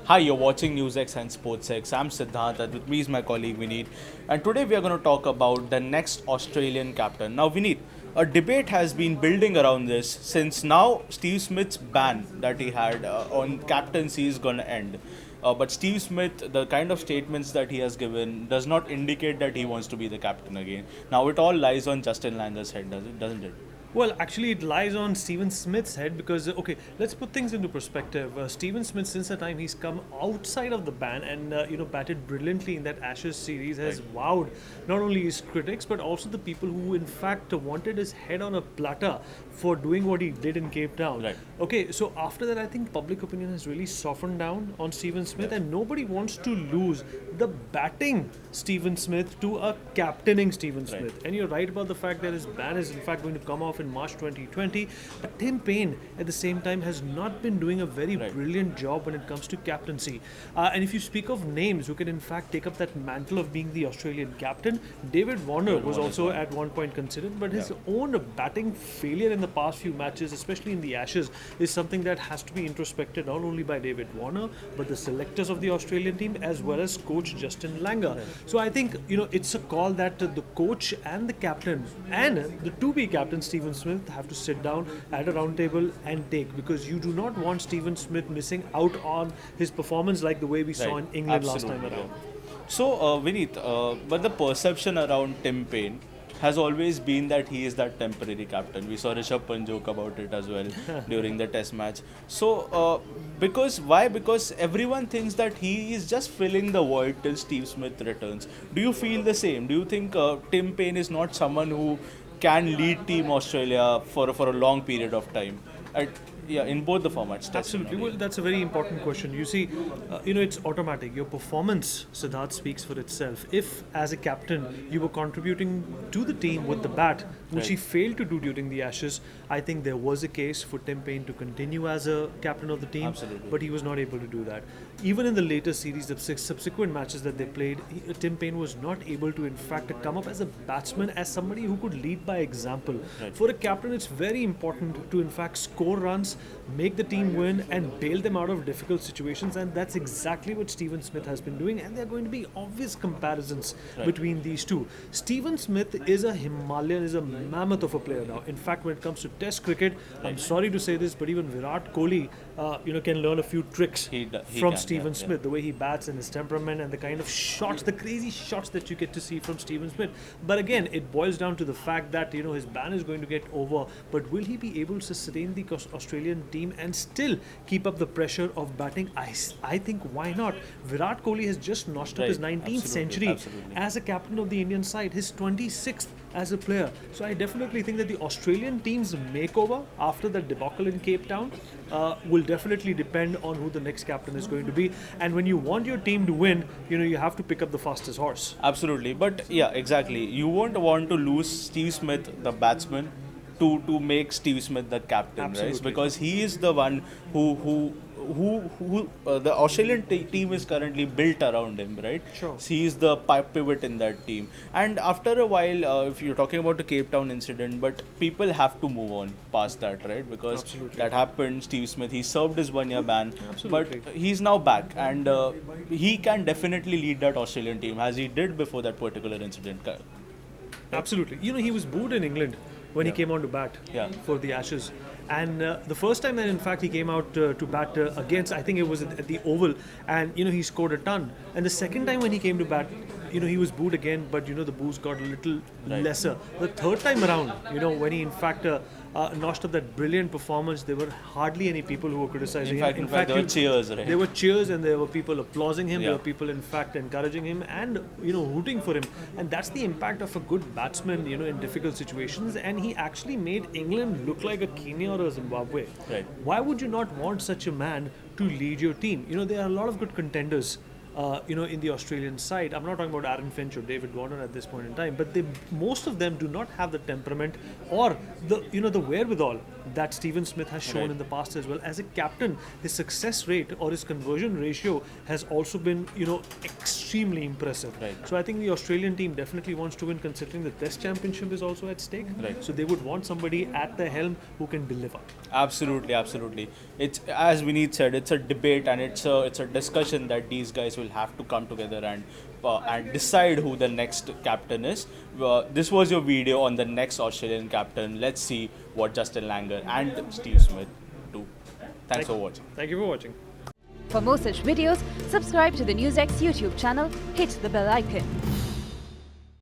Hi, you're watching NewsX and SportsX. I'm Siddharth, and with me is my colleague Vineet. And today we are going to talk about the next Australian captain. Now, Vineet, a debate has been building around this since now Steve Smith's ban that he had on captaincy is going to end. But Steve Smith, the kind of statements that he has given, does not indicate that he wants to be the captain again. Now, it all lies on Justin Langer's head, doesn't it? Well, actually, it lies on Steven Smith's head because, okay, let's put things into perspective. Steven Smith, since the time he's come outside of the ban and, batted brilliantly in that Ashes series, has wowed not only his critics but also the people who, in fact, wanted his head on a platter for doing what he did in Cape Town. Right. Okay, so after that, I think public opinion has really softened down on Steven Smith, and nobody wants to lose the batting Steven Smith to a captaining Steven Smith. And you're right about the fact that his ban is, in fact, going to come off in March 2020. But Tim Payne, at the same time, has not been doing a very brilliant job when it comes to captaincy. And if you speak of names who can, in fact, take up that mantle of being the Australian captain, David Warner was also at one point considered, but his own batting failure in the past few matches, especially in the Ashes, is something that has to be introspected not only by David Warner, but the selectors of the Australian team as well as coach Justin Langer. So I think, it's a call that the coach and the captain and the to-be captain, Steven Smith, have to sit down at a round table and take, because you do not want Steven Smith missing out on his performance like the way we saw in England last time around. So, Vineet, but the perception around Tim Payne has always been that he is that temporary captain. We saw Rishabh Pant joke about it as well during the test match. So, because why? Because everyone thinks that he is just filling the void till Steve Smith returns. Do you feel the same? Do you think Tim Payne is not someone who can lead Team Australia for a long period of time? At, yeah, in both the formats. Absolutely. Well, that's a very important question. You see, it's automatic. Your performance, Siddharth, speaks for itself. If, as a captain, you were contributing to the team with the bat, which he failed to do during the Ashes, I think there was a case for Tim Payne to continue as a captain of the team, but he was not able to do that. Even in the later series, the subsequent matches that they played, Tim Payne was not able to, in fact, come up as a batsman, as somebody who could lead by example. For a captain, it's very important to, in fact, score runs, make the team win, and bail them out of difficult situations, and that's exactly what Steven Smith has been doing, and there are going to be obvious comparisons between these two. Steven Smith is a Himalayan, is a mammoth of a player now. In fact, when it comes to Test cricket, I'm sorry to say this, but even Virat Kohli, can learn a few tricks from Steven Smith, the way he bats and his temperament and the kind of shots, the crazy shots that you get to see from Steven Smith. But again, it boils down to the fact that, his ban is going to get over, but will he be able to sustain the Australian team and still keep up the pressure of batting? I think why not? Virat Kohli has just notched up his 19th century as a captain of the Indian side, his 26th as a player. So I definitely think that the Australian team's makeover after the debacle in Cape Town will definitely depend on who the next captain is going to be. And when you want your team to win, you have to pick up the fastest horse. Absolutely, but yeah, exactly. You won't want to lose Steve Smith, the batsman, to make Steve Smith the captain, right? Because he is the one who the Australian team is currently built around him, right? Sure. So he is the pivot in that team. And after a while, if you're talking about the Cape Town incident, but people have to move on past that, right? Because that happened. Steve Smith, he served his 1 year ban, but he's now back, and he can definitely lead that Australian team as he did before that particular incident. Absolutely. He was booed in England when he came on to bat for the Ashes. And the first time that, in fact, he came out to bat against, I think it was at the Oval, and, he scored a ton. And the second time when he came to bat, he was booed again, but, the boos got a little lesser. The third time around, when he, in fact, notched up that brilliant performance, there were hardly any people who were criticizing him. In fact, there were cheers, right? There were cheers, and there were people applauding him. There were people, in fact, encouraging him and, rooting for him. And that's the impact of a good batsman, in difficult situations. And he actually made England look like a Kenya or a Zimbabwe. Right. Why would you not want such a man to lead your team? There are a lot of good contenders. In the Australian side. I'm not talking about Aaron Finch or David Warner at this point in time, but most of them do not have the temperament or the wherewithal that Steven Smith has shown Right. in the past as well. As a captain, his success rate or his conversion ratio has also been, extremely impressive. Right. So I think the Australian team definitely wants to win, considering the Test Championship is also at stake. Right. So they would want somebody at the helm who can deliver. Absolutely, absolutely. It's, as Vineet said, it's a debate and it's a discussion that these guys will have to come together and decide who the next captain is. This was your video on the next Australian captain. Let's see what Justin Langer and Steve Smith do. Thanks for watching. Thank you for watching. For more such videos, subscribe to the NewsX YouTube channel, hit the bell icon.